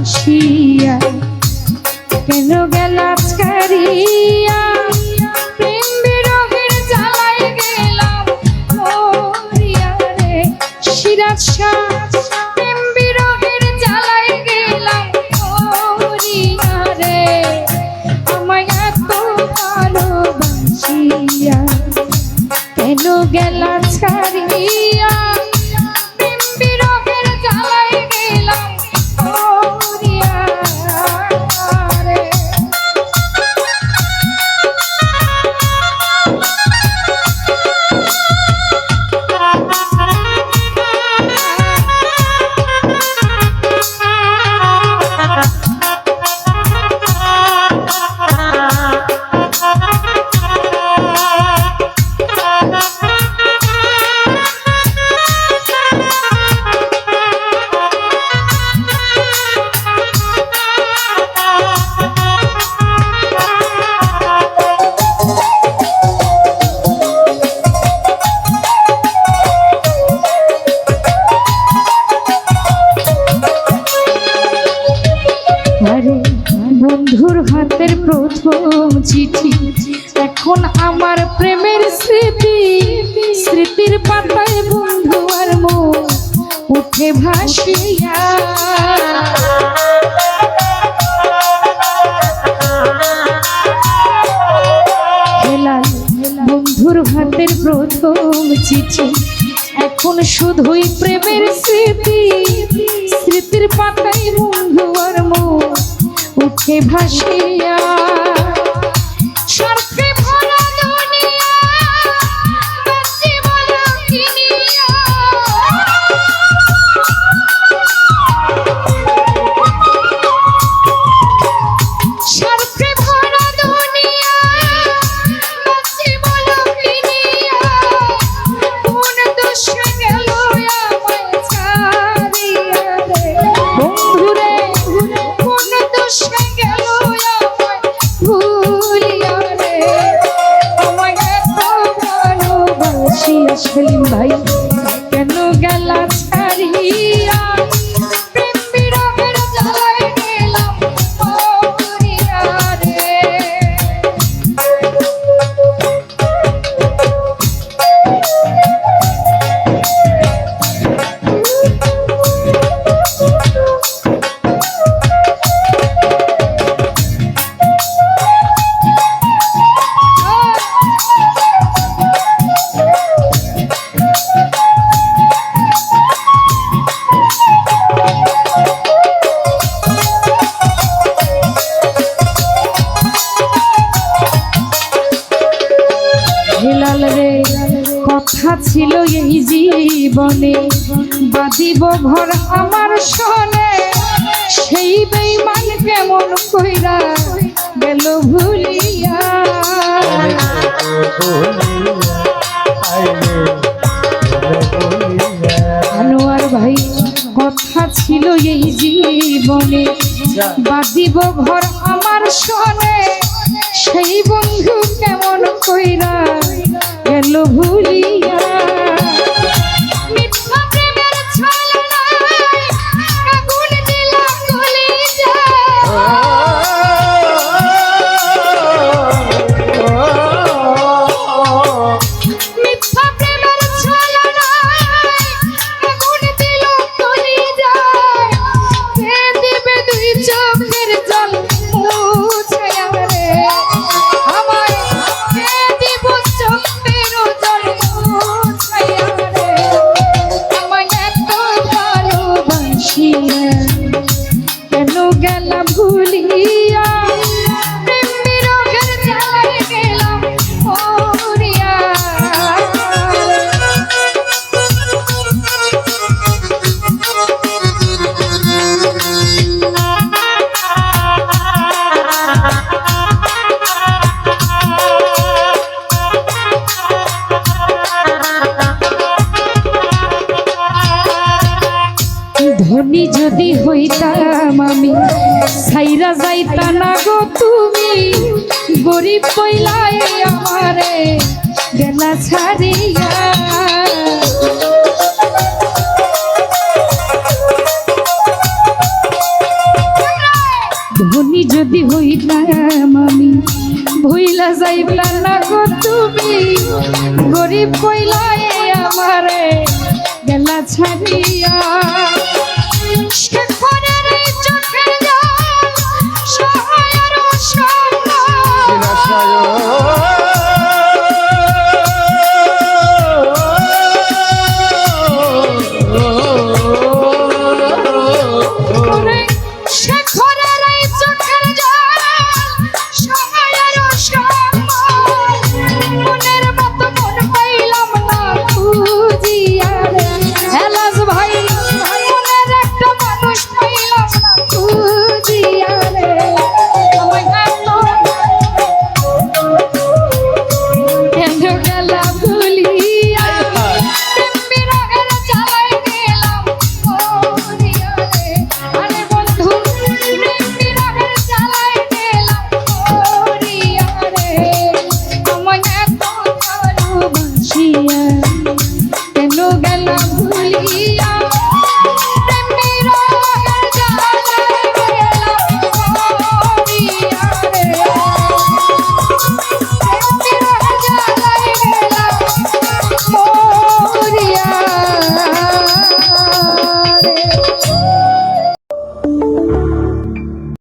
বাসিয়া কেন গেলা ছাড়িয়া প্রেম বিরহের জ্বালায় গেলাম মরিয়া রে সিরাজ শাহ প্রেম বিরহের জ্বালায় গেলাম মরিয়া রে আমায় এত ভালোবাসিয়া কেন গেলা ছাড়িয়া প্রেম বিরহের জ্বালায় গেলাম মরিয়া রে। বন্ধুর হাতের প্রথম চিঠি এখন আমার প্রেমের স্মৃতি স্মৃতির পাতায় বন্ধু আর মন উঠে ভাসিয়া হেলাল বন্ধুর হাতের প্রথম চিঠি এখন শুধুই প্রেমের স্মৃতি স্মৃতির পাতায় বন্ধু আর মন উঠে ভাসিয়া স্বার্থে ভরা দুনিয়া বাঁচি বলো কিনিয়া স্বার্থে ভরা দুনিয়া বাঁচি বলো কিনিয়া কোন দোষে গেল আমায় ছাড়িয়া রে বন্ধুরে কোন দোষে গেল আমায় ভুলিয়া রে আমায় এত ভালোবাসিয়া সেলিম ভাই কেন গেলা ছাড়িয়া প্রেম বিরহের জ্বালায় গেলাম মরিয়া রে। হেলাল রে কথা ছিল এই জীবনে বাঁধিব ঘর আমার সনে সেই বেঈমান কেমন কইরা গেল ভুলিয়া আনোয়ার ভাই কথা ছিল এই জীবনে বাঁধিব ঘর আমার সনে সেই বন্ধু কেমন কইরা গেল ভুলিয়া মিথ্যা প্রেমের ছলনায় আগুন দিলা কলিজায় মিথ্যা প্রেমের ছলনায় আগুন দিল কলিজায় কে দিবে দুই চোখের জল মুছায়া রে আমায় কে দিব চোখের জল মুছায়া রে আমায় এত ভালোবাসিয়া কেন গেলাম ভুলিয়া প্রেম বিরহের জ্বালায় গেলাম মরিয়া ধনী যদি হইতাম আমি ছাইরা যাইতা না গো তুমি গরিব কইলাই আমারে গেলা ছাড়িয়া ধনী যদি হইতাম আমি ভুইলা যাইবা না গো তুমি গরিব কইলাই আমারে গেলা ছাড়িয়া সে